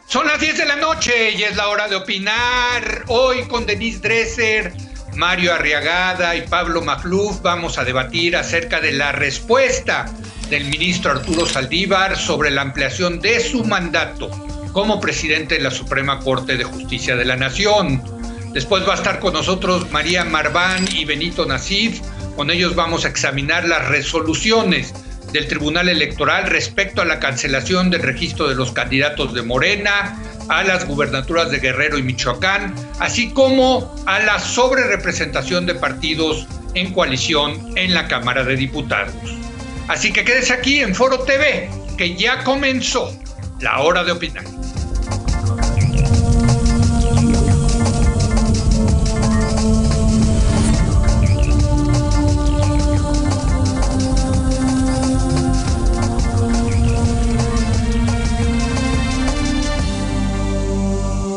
Son las 10 de la noche y es la hora de opinar. Hoy con Denise Dresser, Mario Arriagada y Pablo Magluf vamos a debatir acerca de la respuesta del ministro Arturo Saldívar sobre la ampliación de su mandato como presidente de la Suprema Corte de Justicia de la Nación. Después va a estar con nosotros María Marván y Benito Nasif. Con ellos vamos a examinar las resoluciones del Tribunal Electoral respecto a la cancelación del registro de los candidatos de Morena, a las gubernaturas de Guerrero y Michoacán, así como a la sobrerepresentación de partidos en coalición en la Cámara de Diputados. Así que quédese aquí en Foro TV, que ya comenzó la hora de opinar.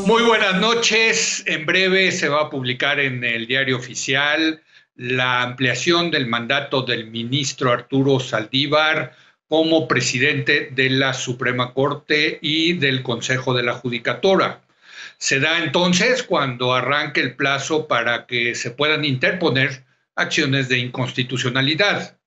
Muy buenas noches. En breve se va a publicar en el Diario Oficial la ampliación del mandato del ministro Arturo Saldívar como presidente de la Suprema Corte y del Consejo de la Judicatura. Se da entonces cuando arranque el plazo para que se puedan interponer acciones de inconstitucionalidad.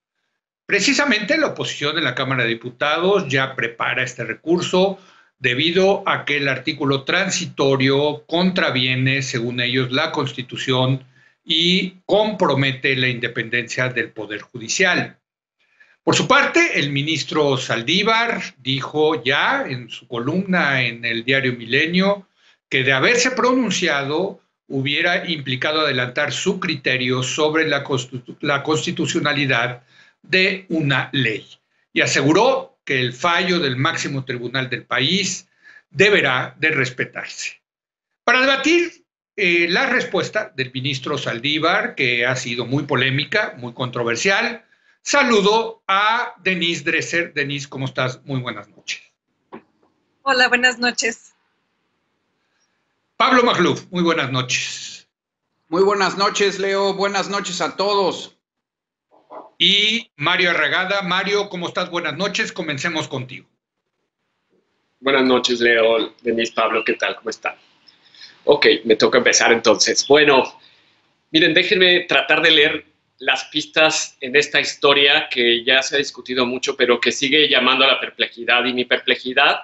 Precisamente la oposición en la Cámara de Diputados ya prepara este recurso, debido a que el artículo transitorio contraviene, según ellos, la Constitución y compromete la independencia del Poder Judicial. Por su parte, el ministro Saldívar dijo ya en su columna en el diario Milenio que de haberse pronunciado hubiera implicado adelantar su criterio sobre la constitucionalidad de una ley y aseguró que el fallo del máximo tribunal del país deberá de respetarse. Para debatir la respuesta del ministro Saldívar, que ha sido muy polémica, muy controversial, saludo a Denise Dresser. Denise, ¿cómo estás? Muy buenas noches. Hola, buenas noches. Pablo Magluf, muy buenas noches. Muy buenas noches, Leo. Buenas noches a todos. Y Mario Arriagada. Mario, ¿cómo estás? Buenas noches. Comencemos contigo. Buenas noches, Leo, Denise, Pablo, ¿qué tal? ¿Cómo están? Ok, me toca empezar entonces. Bueno, miren, déjenme tratar de leer las pistas en esta historia que ya se ha discutido mucho, pero que sigue llamando a la perplejidad. Y mi perplejidad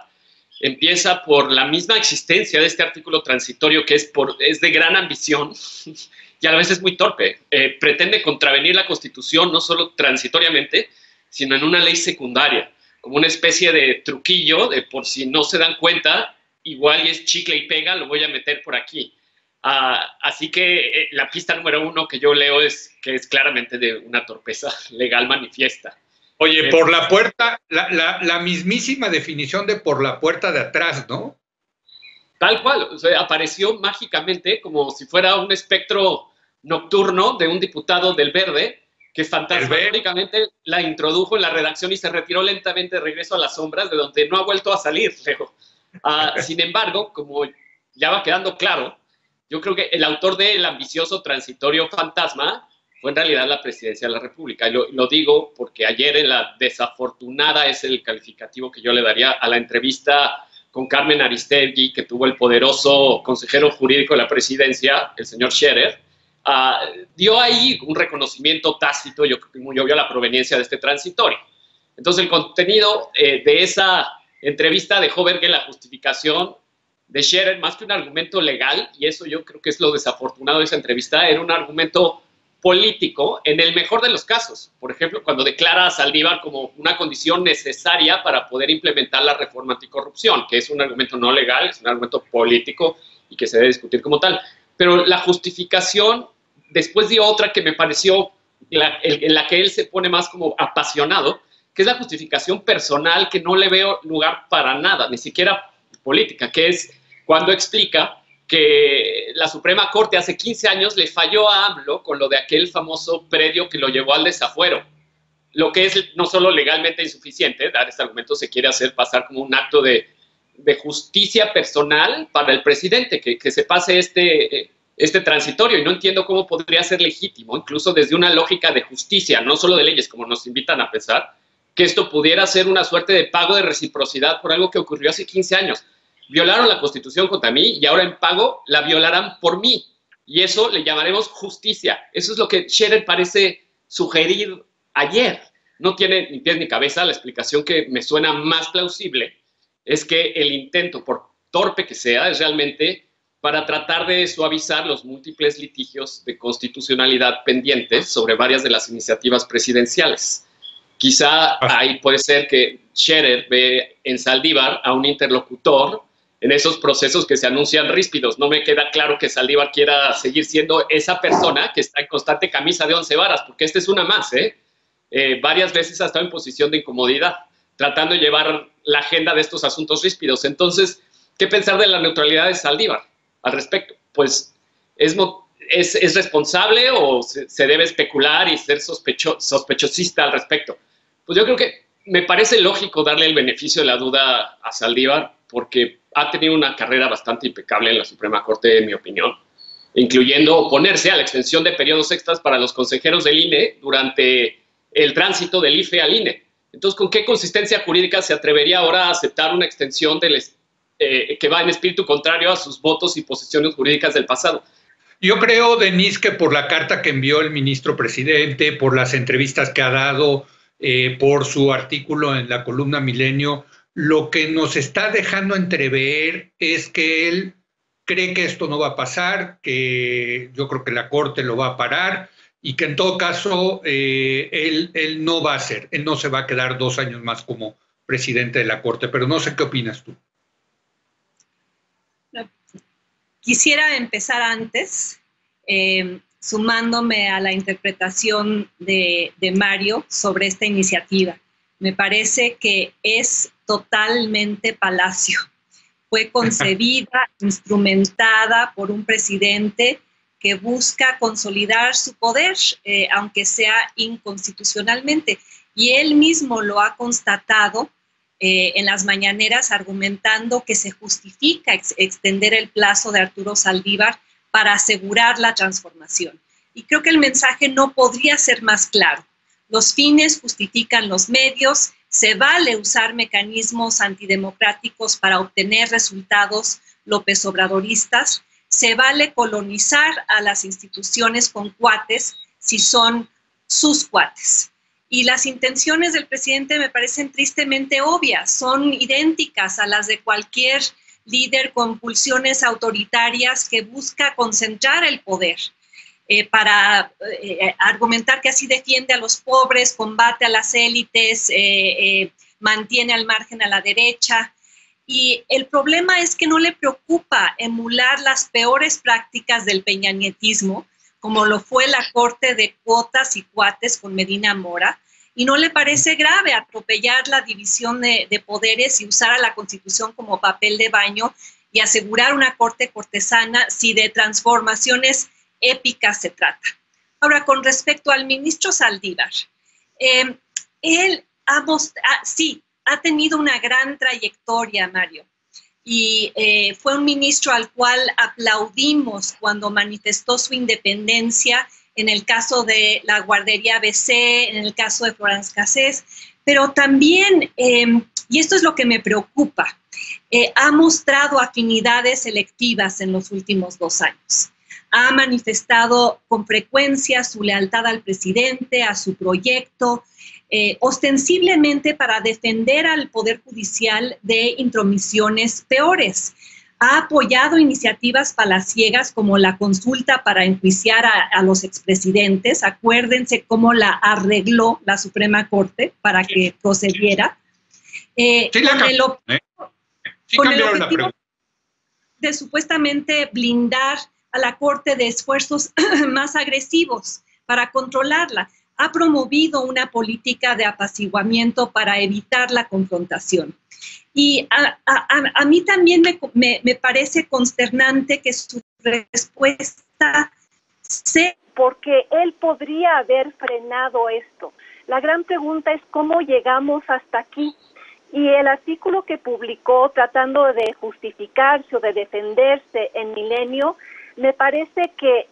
empieza por la misma existencia de este artículo transitorio que es de gran ambición y a la vez es muy torpe. Pretende contravenir la Constitución no solo transitoriamente, sino en una ley secundaria, como una especie de truquillo de por si no se dan cuenta, igual es chicle y pega, lo voy a meter por aquí. Así que la pista número uno que yo leo es que es claramente de una torpeza legal manifiesta. Oye, por la puerta, la mismísima definición de por la puerta de atrás, ¿no? Tal cual, o sea, apareció mágicamente como si fuera un espectro nocturno de un diputado del Verde que fantasmagóricamente la introdujo en la redacción y se retiró lentamente de regreso a las sombras, de donde no ha vuelto a salir, Leo. Sin embargo, como ya va quedando claro, yo creo que el autor del ambicioso transitorio fantasma fue en realidad la Presidencia de la República. Y lo digo porque ayer en la desafortunada, es el calificativo que yo le daría a la entrevista con Carmen Aristegui, que tuvo el poderoso consejero jurídico de la Presidencia, el señor Scherer, dio ahí un reconocimiento tácito, yo creo que muy obvio, a la proveniencia de este transitorio. Entonces, el contenido de esa entrevista dejó ver que la justificación de Scherer, más que un argumento legal, y eso yo creo que es lo desafortunado de esa entrevista, era un argumento político en el mejor de los casos. Por ejemplo, cuando declara a Saldívar como una condición necesaria para poder implementar la reforma anticorrupción, que es un argumento no legal, es un argumento político y que se debe discutir como tal. Pero la justificación, después dio otra que me pareció en la que él se pone más como apasionado, que es la justificación personal, que no le veo lugar para nada, ni siquiera política, que es cuando explica que la Suprema Corte hace 15 años le falló a AMLO con lo de aquel famoso predio que lo llevó al desafuero, lo que es no solo legalmente insuficiente. Dar este argumento se quiere hacer pasar como un acto de justicia personal para el presidente, que se pase este transitorio, y no entiendo cómo podría ser legítimo, incluso desde una lógica de justicia, no solo de leyes, como nos invitan a pensar, que esto pudiera ser una suerte de pago de reciprocidad por algo que ocurrió hace 15 años. violaron la Constitución contra mí y ahora en pago la violarán por mí. Y eso le llamaremos justicia. Eso es lo que Scherer parece sugerir ayer. No tiene ni pies ni cabeza. La explicación que me suena más plausible es que el intento, por torpe que sea, es realmente para tratar de suavizar los múltiples litigios de constitucionalidad pendientes sobre varias de las iniciativas presidenciales. Quizá ahí puede ser que Scherer ve en Saldívar a un interlocutor en esos procesos que se anuncian ríspidos. No me queda claro que Saldívar quiera seguir siendo esa persona que está en constante camisa de 11 varas, porque esta es una más, varias veces ha estado en posición de incomodidad, tratando de llevar la agenda de estos asuntos ríspidos. Entonces, ¿qué pensar de la neutralidad de Saldívar al respecto? Pues, ¿es responsable o se debe especular y ser sospechosista al respecto? Pues yo creo que me parece lógico darle el beneficio de la duda a Saldívar, porque ha tenido una carrera bastante impecable en la Suprema Corte, en mi opinión, incluyendo oponerse a la extensión de periodos extras para los consejeros del INE durante el tránsito del IFE al INE. Entonces, ¿con qué consistencia jurídica se atrevería ahora a aceptar una extensión que va en espíritu contrario a sus votos y posiciones jurídicas del pasado? Yo creo, Denise, que por la carta que envió el ministro presidente, por las entrevistas que ha dado, por su artículo en la columna Milenio, lo que nos está dejando entrever es que él cree que esto no va a pasar, que yo creo que la Corte lo va a parar y que en todo caso él no va a ser, él no se va a quedar 2 años más como presidente de la Corte, pero no sé qué opinas tú. Quisiera empezar antes, sumándome a la interpretación de Mario sobre esta iniciativa. Me parece que es totalmente Palacio. Fue concebida, instrumentada por un presidente que busca consolidar su poder, aunque sea inconstitucionalmente. Y él mismo lo ha constatado en las mañaneras, argumentando que se justifica extender el plazo de Arturo Saldívar para asegurar la transformación. Y creo que el mensaje no podría ser más claro. Los fines justifican los medios, se vale usar mecanismos antidemocráticos para obtener resultados López Obradoristas, se vale colonizar a las instituciones con cuates si son sus cuates. Y las intenciones del presidente me parecen tristemente obvias, son idénticas a las de cualquier líder con pulsiones autoritarias que busca concentrar el poder. Para argumentar que así defiende a los pobres, combate a las élites, mantiene al margen a la derecha. Y el problema es que no le preocupa emular las peores prácticas del peñanietismo, como lo fue la corte de cuotas y cuates con Medina Mora, y no le parece grave atropellar la división de poderes y usar a la Constitución como papel de baño y asegurar una corte cortesana si de transformaciones épicas se trata. Ahora, con respecto al ministro Saldívar, él ha tenido una gran trayectoria, Mario, y fue un ministro al cual aplaudimos cuando manifestó su independencia en el caso de la guardería ABC, en el caso de Florence Cassés, pero también, y esto es lo que me preocupa, ha mostrado afinidades selectivas en los últimos 2 años. Ha manifestado con frecuencia su lealtad al presidente, a su proyecto, ostensiblemente para defender al Poder Judicial de intromisiones peores. Ha apoyado iniciativas palaciegas como la consulta para enjuiciar a los expresidentes. Acuérdense cómo la arregló la Suprema Corte para que procediera. Con el objetivo de supuestamente blindar a la Corte de esfuerzos más agresivos para controlarla. Ha promovido una política de apaciguamiento para evitar la confrontación. Y a mí también me parece consternante que su respuesta sea... Porque él podría haber frenado esto. La gran pregunta es cómo llegamos hasta aquí. Y el artículo que publicó tratando de justificarse o de defenderse en Milenio, me parece que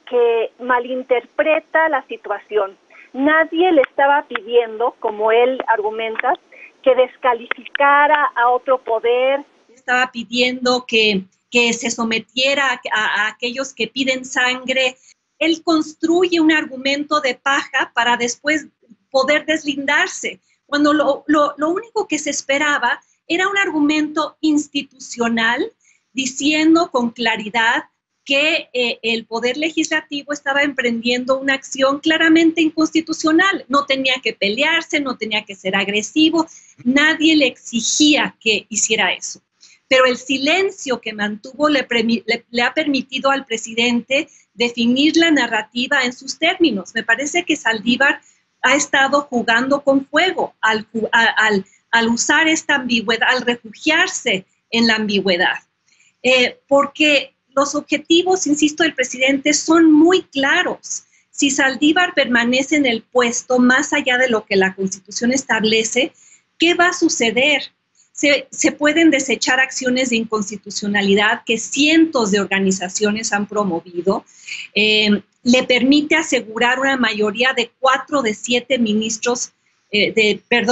malinterpreta la situación. Nadie le estaba pidiendo, como él argumenta, que descalificara a otro poder. estaba pidiendo que se sometiera a aquellos que piden sangre. Él construye un argumento de paja para después poder deslindarse, cuando lo único que se esperaba era un argumento institucional diciendo con claridad que el Poder Legislativo estaba emprendiendo una acción claramente inconstitucional. No tenía que pelearse, no tenía que ser agresivo, nadie le exigía que hiciera eso. Pero el silencio que mantuvo le ha permitido al presidente definir la narrativa en sus términos. Me parece que Saldívar ha estado jugando con fuego al usar esta ambigüedad, al refugiarse en la ambigüedad. Porque los objetivos, insisto, del presidente son muy claros. Si Saldívar permanece en el puesto más allá de lo que la Constitución establece, ¿qué va a suceder? Se pueden desechar acciones de inconstitucionalidad que cientos de organizaciones han promovido. Le permite asegurar una mayoría de 4 de 7 ministros,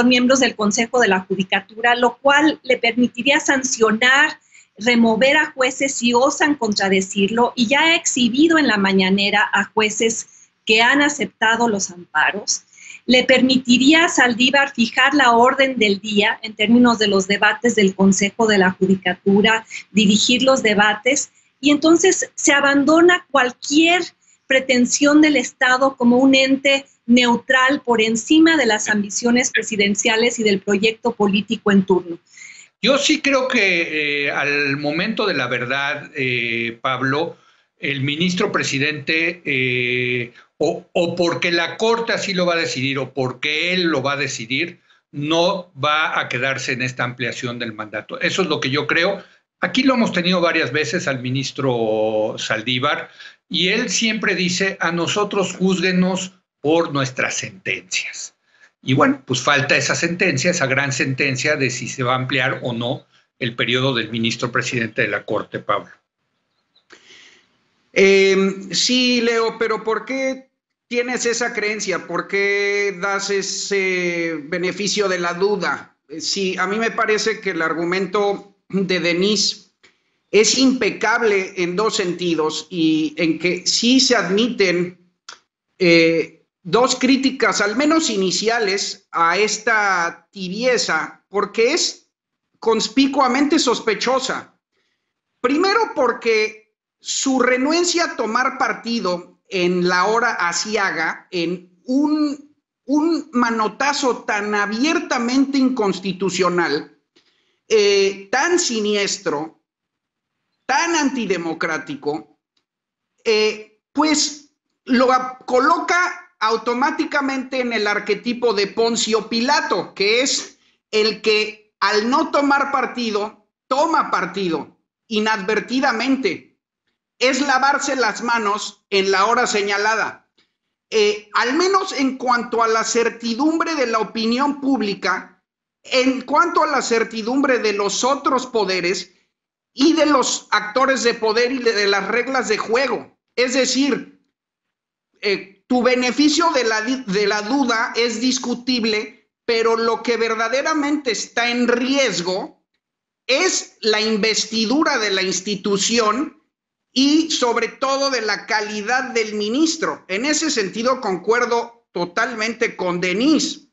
miembros del Consejo de la Judicatura, lo cual le permitiría sancionar, remover a jueces si osan contradecirlo, y ya ha exhibido en la mañanera a jueces que han aceptado los amparos. Le permitiría a Saldívar fijar la orden del día en términos de los debates del Consejo de la Judicatura, dirigir los debates, y entonces se abandona cualquier pretensión del Estado como un ente neutral por encima de las ambiciones presidenciales y del proyecto político en turno. Yo sí creo que al momento de la verdad, Pablo, el ministro presidente, o porque la Corte así lo va a decidir o porque él lo va a decidir, no va a quedarse en esta ampliación del mandato. Eso es lo que yo creo. Aquí lo hemos tenido varias veces al ministro Saldívar, y él siempre dice: a nosotros júzguenos por nuestras sentencias. Y bueno, pues falta esa sentencia, esa gran sentencia de si se va a ampliar o no el periodo del ministro presidente de la Corte, Pablo. Sí, Leo, pero ¿por qué tienes esa creencia? ¿Por qué das ese beneficio de la duda? Sí, a mí me parece que el argumento de Denise es impecable en 2 sentidos, y en que sí se admiten 2 críticas, al menos iniciales, a esta tibieza, porque es conspicuamente sospechosa. Primero, porque su renuencia a tomar partido en la hora aciaga, en un manotazo tan abiertamente inconstitucional, tan siniestro, tan antidemocrático, pues lo coloca automáticamente en el arquetipo de Poncio Pilato, que es el que al no tomar partido, toma partido inadvertidamente. Es lavarse las manos en la hora señalada. Al menos en cuanto a la certidumbre de la opinión pública, en cuanto a la certidumbre de los otros poderes y de los actores de poder y de las reglas de juego. Es decir, tu beneficio de la duda es discutible, pero lo que verdaderamente está en riesgo es la investidura de la institución y sobre todo de la calidad del ministro. En ese sentido concuerdo totalmente con Denise.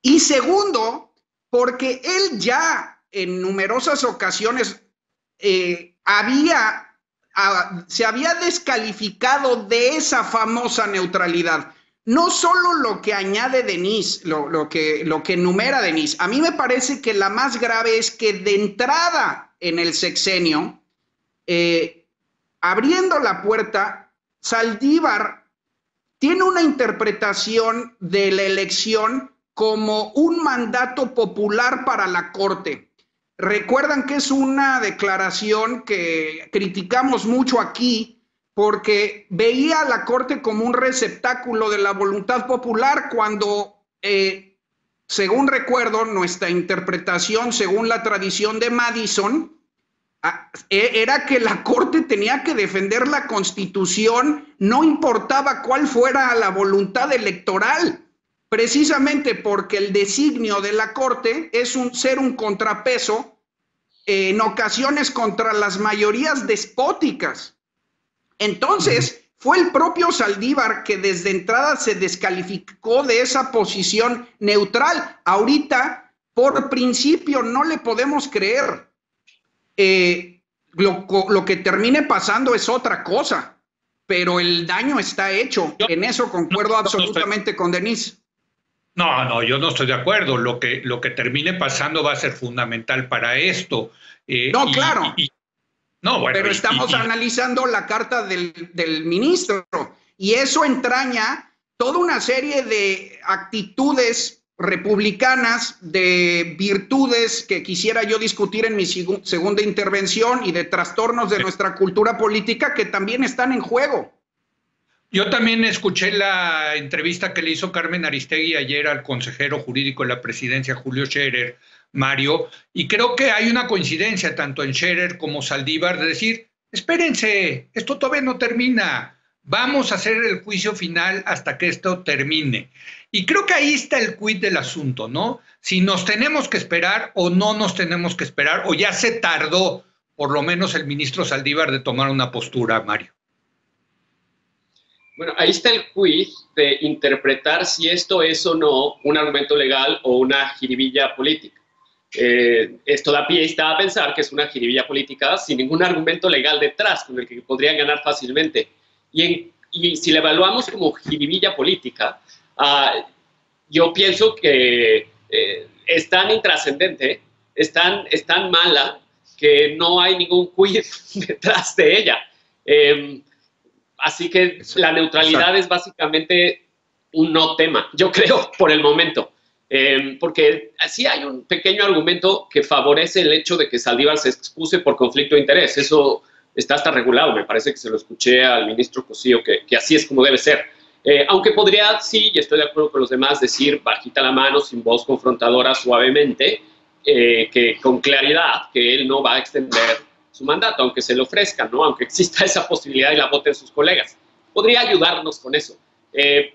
Y segundo, porque él ya en numerosas ocasiones se había descalificado de esa famosa neutralidad. No solo lo que añade Denise, lo que enumera Denise. A mí me parece que la más grave es que de entrada en el sexenio, abriendo la puerta, Saldívar tiene una interpretación de la elección como un mandato popular para la Corte. Recuerdan que es una declaración que criticamos mucho aquí porque veía a la Corte como un receptáculo de la voluntad popular cuando, según recuerdo, nuestra interpretación, según la tradición de Madison, era que la Corte tenía que defender la Constitución, no importaba cuál fuera la voluntad electoral, precisamente porque el designio de la Corte es ser un contrapeso en ocasiones contra las mayorías despóticas. Entonces, fue el propio Saldívar que desde entrada se descalificó de esa posición neutral. Ahorita, por principio, no le podemos creer. Lo que termine pasando es otra cosa, pero el daño está hecho. En eso concuerdo absolutamente con Denise. No, yo no estoy de acuerdo. Lo que termine pasando va a ser fundamental para esto. Claro. No, bueno, pero estamos analizando la carta del ministro y eso entraña toda una serie de actitudes republicanas, de virtudes que quisiera yo discutir en mi segunda intervención y de trastornos de nuestra cultura política que también están en juego. Yo también escuché la entrevista que le hizo Carmen Aristegui ayer al consejero jurídico de la presidencia, Julio Scherer, Mario, y creo que hay una coincidencia tanto en Scherer como Saldívar de decir, espérense, esto todavía no termina, vamos a hacer el juicio final hasta que esto termine. Y creo que ahí está el quid del asunto, ¿no? Si nos tenemos que esperar o no nos tenemos que esperar, o ya se tardó, por lo menos el ministro Saldívar, de tomar una postura, Mario. Bueno, ahí está el quiz de interpretar si esto es o no un argumento legal o una jiribilla política. Esto da pie a pensar que es una jiribilla política sin ningún argumento legal detrás con el que podrían ganar fácilmente. Y si la evaluamos como jiribilla política, yo pienso que es tan intrascendente, es tan mala, que no hay ningún quiz detrás de ella. Así que la neutralidad es básicamente un no tema, yo creo, por el momento. Porque sí hay un pequeño argumento que favorece el hecho de que Saldívar se excuse por conflicto de interés. Eso está hasta regulado, me parece que se lo escuché al ministro Cosío, que así es como debe ser. Aunque podría, sí, y estoy de acuerdo con los demás, decir bajita la mano, sin voz confrontadora, suavemente, que con claridad, que él no va a extender su mandato, aunque se le ofrezca, ¿no? Aunque exista esa posibilidad y la voten sus colegas. Podría ayudarnos con eso.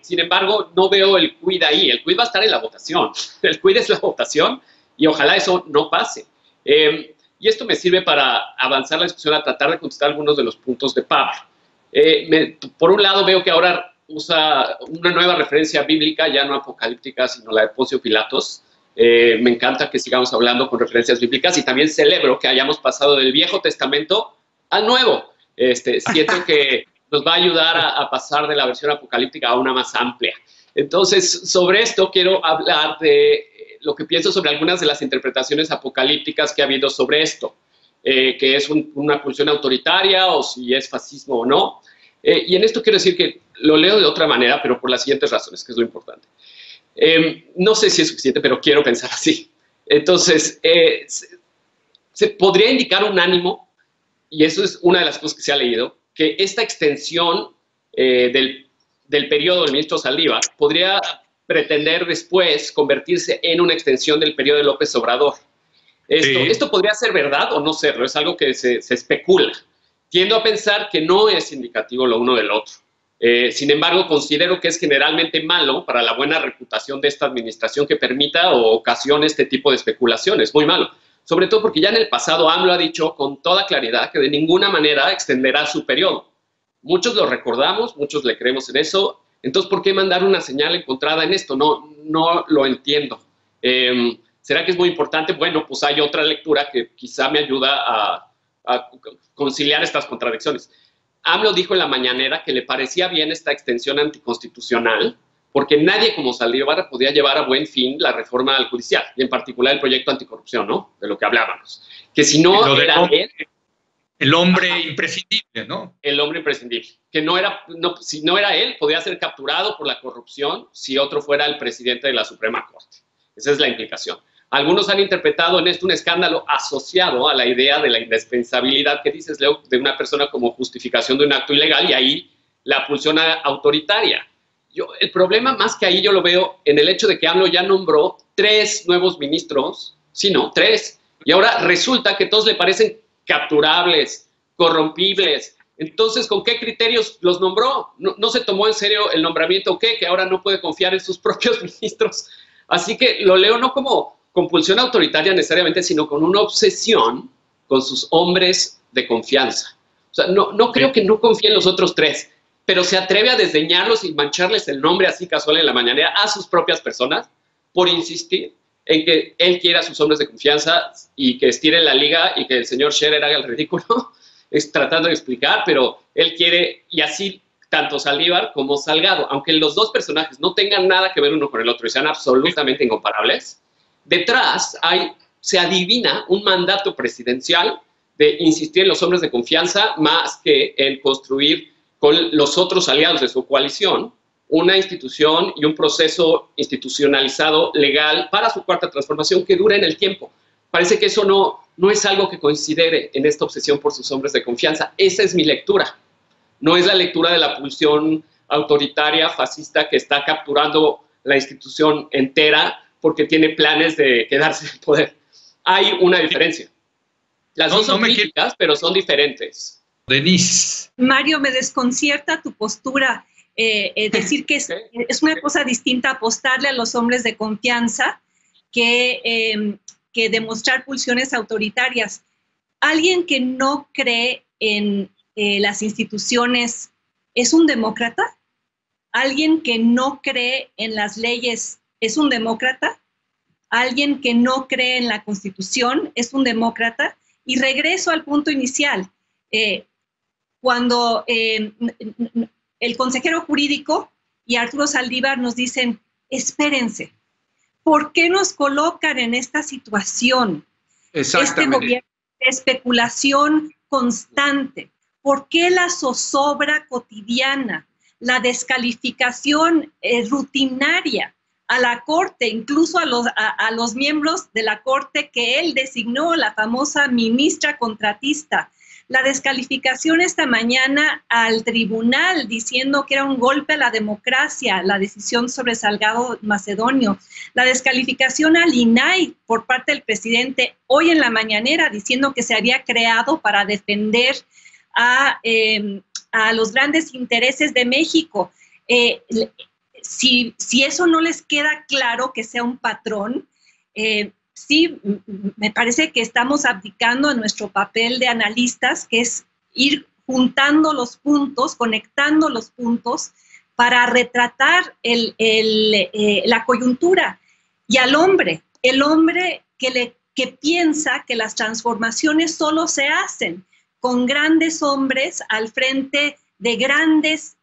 Sin embargo, no veo el quid ahí. El quid va a estar en la votación. El quid es la votación y ojalá eso no pase. Y esto me sirve para avanzar la discusión, a tratar de contestar algunos de los puntos de Pablo. Por un lado, veo que ahora usa una nueva referencia bíblica, ya no apocalíptica, sino la de Poncio Pilatos. Me encanta que sigamos hablando con referencias bíblicas y también celebro que hayamos pasado del Viejo Testamento al Nuevo. Siento que nos va a ayudar a pasar de la versión apocalíptica a una más amplia. Entonces, sobre esto quiero hablar de lo que pienso sobre algunas de las interpretaciones apocalípticas que ha habido sobre esto, que es una pulsión autoritaria o si es fascismo o no. Y en esto quiero decir que lo leo de otra manera, pero por las siguientes razones, que es lo importante. No sé si es suficiente, pero quiero pensar así. Entonces, se podría indicar un ánimo, y eso es una de las cosas que se ha leído, que esta extensión del periodo del ministro Saldívar podría pretender después convertirse en una extensión del periodo de López Obrador. Esto podría ser verdad o no serlo, es algo que se especula. Tiendo a pensar que no es indicativo lo uno del otro. Sin embargo, considero que es generalmente malo para la buena reputación de esta administración que permita o ocasione este tipo de especulaciones. Muy malo. Sobre todo porque ya en el pasado AMLO ha dicho con toda claridad que de ninguna manera extenderá su periodo. Muchos lo recordamos, muchos le creemos en eso. Entonces, ¿por qué mandar una señal encontrada en esto? No lo entiendo. ¿Será que es muy importante? Bueno, pues hay otra lectura que quizá me ayuda a conciliar estas contradicciones. AMLO dijo en la mañanera que le parecía bien esta extensión anticonstitucional porque nadie como Saldívar podía llevar a buen fin la reforma al judicial, y en particular el proyecto anticorrupción, ¿no? De lo que hablábamos. Que si no era él... El hombre imprescindible, ¿no? El hombre imprescindible. Que si no era él, podía ser capturado por la corrupción si otro fuera el presidente de la Suprema Corte. Esa es la implicación. Algunos han interpretado en esto un escándalo asociado a la idea de la indispensabilidad que dices, Leo, de una persona como justificación de un acto ilegal y ahí la pulsión autoritaria. El problema más que ahí yo lo veo en el hecho de que AMLO ya nombró 3 nuevos ministros, sí, no, 3, y ahora resulta que todos le parecen capturables, corrompibles. Entonces, ¿con qué criterios los nombró? No se tomó en serio el nombramiento, ¿o qué? Que ahora no puede confiar en sus propios ministros. Así que lo leo no como compulsión autoritaria necesariamente, sino con una obsesión con sus hombres de confianza. O sea, no creo que no confíe en los otros tres, pero se atreve a desdeñarlos y mancharles el nombre así casual en la mañanera a sus propias personas por insistir en que él quiera a sus hombres de confianza y que estire la liga y que el señor Scherer haga el ridículo, es tratando de explicar, pero él quiere, y así tanto Saldívar como Salgado, aunque los dos personajes no tengan nada que ver uno con el otro y sean absolutamente incomparables, detrás se adivina un mandato presidencial de insistir en los hombres de confianza más que en construir con los otros aliados de su coalición una institución y un proceso institucionalizado legal para su cuarta transformación que dure en el tiempo. Parece que eso no es algo que considere en esta obsesión por sus hombres de confianza. Esa es mi lectura. No es la lectura de la pulsión autoritaria, fascista, que está capturando la institución entera porque tiene planes de quedarse en el poder. Hay una diferencia. Las dos son críticas, pero son diferentes. Denise. Mario, me desconcierta tu postura. Decir que es una cosa distinta apostarle a los hombres de confianza que demostrar pulsiones autoritarias. Alguien que no cree en las instituciones es un demócrata. Alguien que no cree en las leyes es un demócrata. Alguien que no cree en la Constitución es un demócrata. Y regreso al punto inicial. Cuando el consejero jurídico y Arturo Saldívar nos dicen, espérense, ¿por qué nos colocan en esta situación? Este gobierno de especulación constante. ¿Por qué la zozobra cotidiana, la descalificación rutinaria a la Corte, incluso a los miembros de la Corte que él designó, la famosa ministra contratista? La descalificación esta mañana al tribunal diciendo que era un golpe a la democracia, la decisión sobre Salgado Macedonio. La descalificación al INAI por parte del presidente hoy en la mañanera diciendo que se había creado para defender a los grandes intereses de México. Si eso no les queda claro que sea un patrón, sí, me parece que estamos abdicando a nuestro papel de analistas, que es ir juntando los puntos, conectando los puntos para retratar la coyuntura. Y al hombre, el hombre que piensa que las transformaciones solo se hacen con grandes hombres al frente de grandes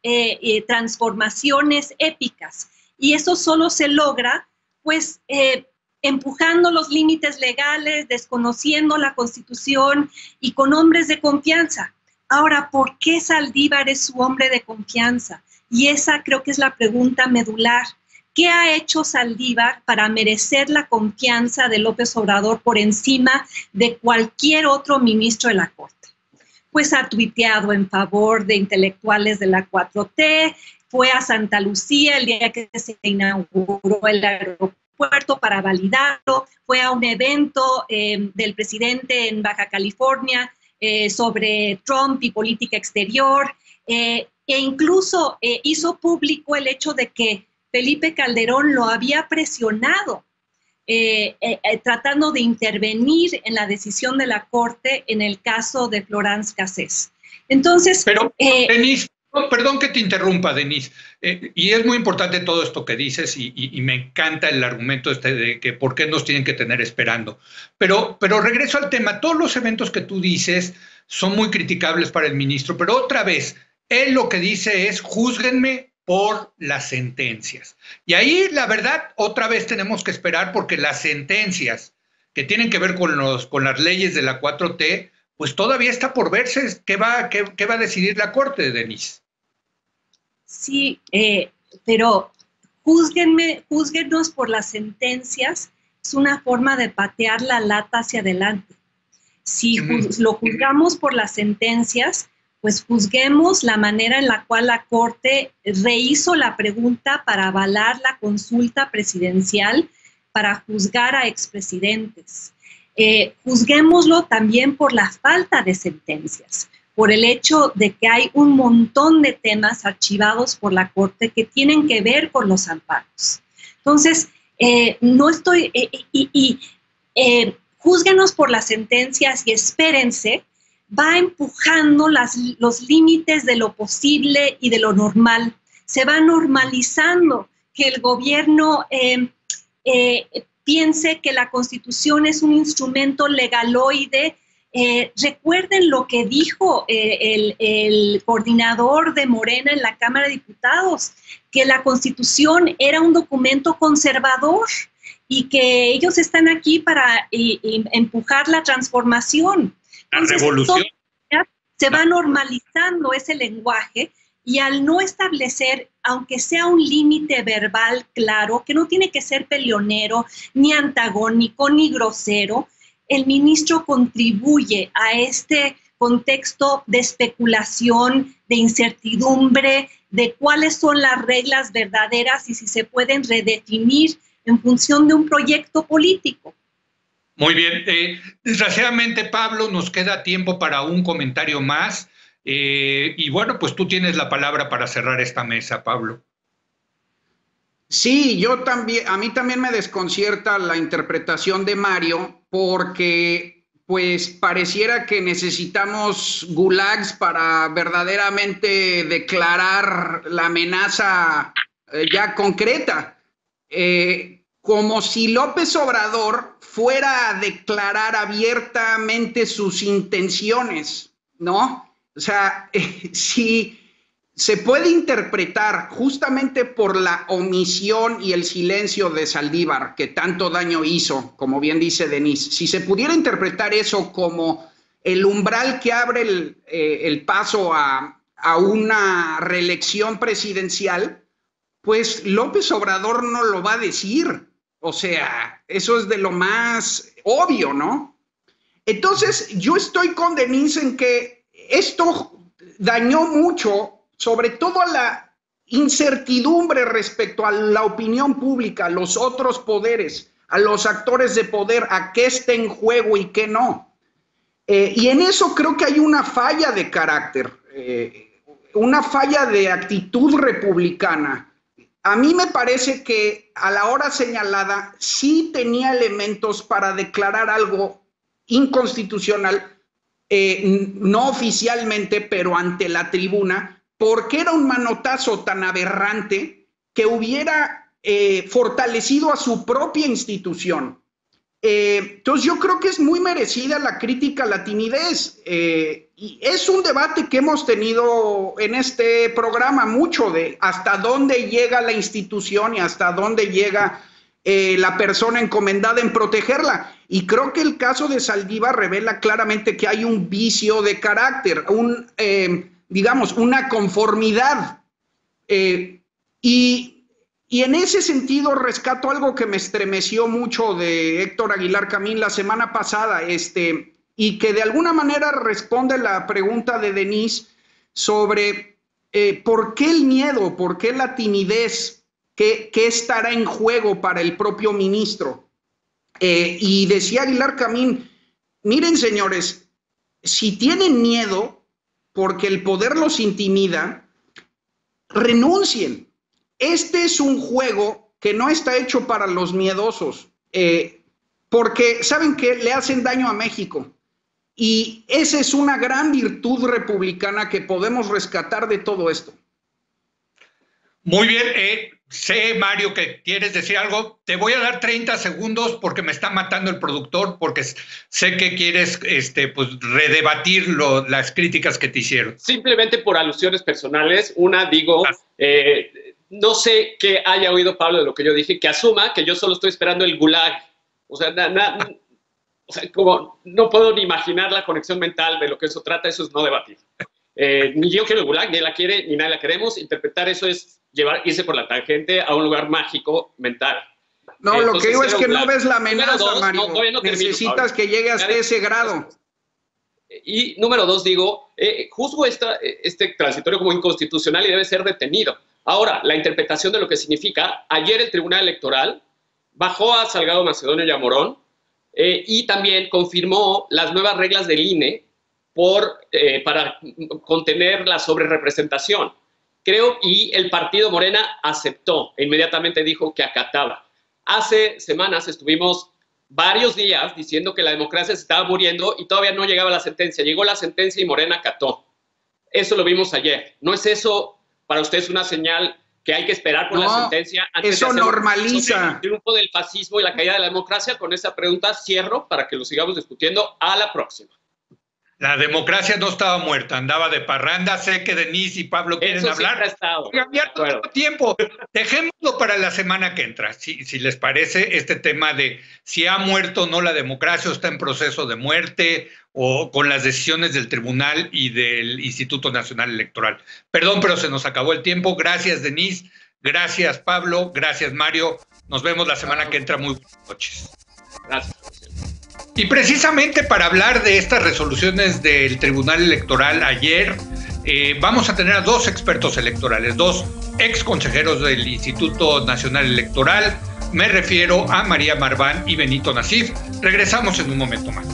transformaciones épicas. Y eso solo se logra, pues, empujando los límites legales, desconociendo la Constitución y con hombres de confianza. Ahora, ¿por qué Saldívar es su hombre de confianza? Y esa creo que es la pregunta medular. ¿Qué ha hecho Saldívar para merecer la confianza de López Obrador por encima de cualquier otro ministro de la Corte? Pues ha tuiteado en favor de intelectuales de la 4T, fue a Santa Lucía el día que se inauguró el aeropuerto para validarlo, fue a un evento del presidente en Baja California sobre Trump y política exterior, e incluso hizo público el hecho de que Felipe Calderón lo había presionado tratando de intervenir en la decisión de la Corte en el caso de Florence Cassés. Entonces... Pero, Denise, perdón que te interrumpa, Denise, y es muy importante todo esto que dices y me encanta el argumento de que por qué nos tienen que tener esperando. Pero regreso al tema, todos los eventos que tú dices son muy criticables para el ministro, pero otra vez, él lo que dice es, júzguenme por las sentencias. Y ahí, la verdad, otra vez tenemos que esperar porque las sentencias que tienen que ver con las leyes de la 4T, pues todavía está por verse qué va a decidir la Corte, Denise. Sí, pero júzguenos por las sentencias, es una forma de patear la lata hacia adelante. Si lo juzgamos por las sentencias, pues juzguemos la manera en la cual la Corte rehizo la pregunta para avalar la consulta presidencial para juzgar a expresidentes. Juzguémoslo también por la falta de sentencias, por el hecho de que hay un montón de temas archivados por la Corte que tienen que ver con los amparos. Entonces, júzguenos por las sentencias y espérense, va empujando los límites de lo posible y de lo normal. Se va normalizando que el gobierno piense que la Constitución es un instrumento legaloide. Recuerden lo que dijo el coordinador de Morena en la Cámara de Diputados, que la Constitución era un documento conservador y que ellos están aquí para empujar la transformación. Entonces, la revolución. Se va normalizando ese lenguaje y al no establecer, aunque sea un límite verbal claro, que no tiene que ser peleonero, ni antagónico, ni grosero, el ministro contribuye a este contexto de especulación, de incertidumbre, de cuáles son las reglas verdaderas y si se pueden redefinir en función de un proyecto político. Muy bien. Desgraciadamente, Pablo, nos queda tiempo para un comentario más. Y bueno, pues tú tienes la palabra para cerrar esta mesa, Pablo. Sí, yo también, a mí también me desconcierta la interpretación de Mario, porque pues pareciera que necesitamos gulags para verdaderamente declarar la amenaza ya concreta. Como si López Obrador fuera a declarar abiertamente sus intenciones, ¿no? O sea, si se puede interpretar justamente por la omisión y el silencio de Saldívar, que tanto daño hizo, como bien dice Denise, si se pudiera interpretar eso como el umbral que abre el paso a una reelección presidencial, pues López Obrador no lo va a decir. O sea, eso es de lo más obvio, ¿no? Entonces, yo estoy con Denise en que esto dañó mucho, sobre todo a la incertidumbre respecto a la opinión pública, a los otros poderes, a los actores de poder, a qué está en juego y qué no. Y en eso creo que hay una falla de carácter, una falla de actitud republicana. A mí me parece que a la hora señalada sí tenía elementos para declarar algo inconstitucional, no oficialmente, pero ante la tribuna, porque era un manotazo tan aberrante que hubiera fortalecido a su propia institución. Entonces yo creo que es muy merecida la crítica a la timidez, y es un debate que hemos tenido en este programa mucho, de hasta dónde llega la institución y hasta dónde llega la persona encomendada en protegerla. Y creo que el caso de Saldívar revela claramente que hay un vicio de carácter, digamos, una conformidad. Y en ese sentido rescato algo que me estremeció mucho de Héctor Aguilar Camín la semana pasada, y que de alguna manera responde la pregunta de Denise sobre por qué el miedo, por qué la timidez, qué estará en juego para el propio ministro. Y decía Aguilar Camín, miren señores, si tienen miedo porque el poder los intimida, renuncien. Este es un juego que no está hecho para los miedosos, porque saben que le hacen daño a México. Y esa es una gran virtud republicana que podemos rescatar de todo esto. Muy bien. Sé, Mario, que quieres decir algo. Te voy a dar 30 segundos porque me está matando el productor, porque sé que quieres pues, redebatir las críticas que te hicieron. Simplemente por alusiones personales. Una, digo, no sé qué haya oído Pablo de lo que yo dije, que asuma que yo solo estoy esperando el gulag. O sea, como no puedo ni imaginar la conexión mental de lo que eso trata. Eso es no debatir. Ni yo quiero el gulag, ni él la quiere, ni nadie la queremos. Interpretar eso es irse por la tangente a un lugar mágico mental. No, lo que digo es que no ves la amenaza, Mario. No necesitas que llegue hasta ese grado. Y número dos, digo, juzgo este transitorio como inconstitucional y debe ser detenido. Ahora, la interpretación de lo que significa, ayer el Tribunal Electoral bajó a Salgado Macedonio y a Morón, y también confirmó las nuevas reglas del INE para contener la sobrerepresentación. Creo, y el partido Morena aceptó e inmediatamente dijo que acataba. Hace semanas estuvimos varios días diciendo que la democracia se estaba muriendo y todavía no llegaba la sentencia. Llegó la sentencia y Morena acató. Eso lo vimos ayer. ¿No es eso para ustedes una señal que hay que esperar por la sentencia? Antes eso de normaliza el triunfo del fascismo y la caída de la democracia. Con esa pregunta cierro para que lo sigamos discutiendo. A la próxima. La democracia no estaba muerta, andaba de parranda. Sé que Denise y Pablo quieren hablar. Cambiar todo el tiempo. Dejémoslo para la semana que entra. Si les parece, este tema de si ha muerto o no la democracia o está en proceso de muerte, o con las decisiones del Tribunal y del Instituto Nacional Electoral. Perdón, pero se nos acabó el tiempo. Gracias, Denise. Gracias, Pablo. Gracias, Mario. Nos vemos la semana que entra. Muy buenas noches. Gracias. Y precisamente para hablar de estas resoluciones del Tribunal Electoral ayer, vamos a tener a dos expertos electorales, dos ex consejeros del Instituto Nacional Electoral. Me refiero a María Marván y Benito Nasif. Regresamos en un momento más.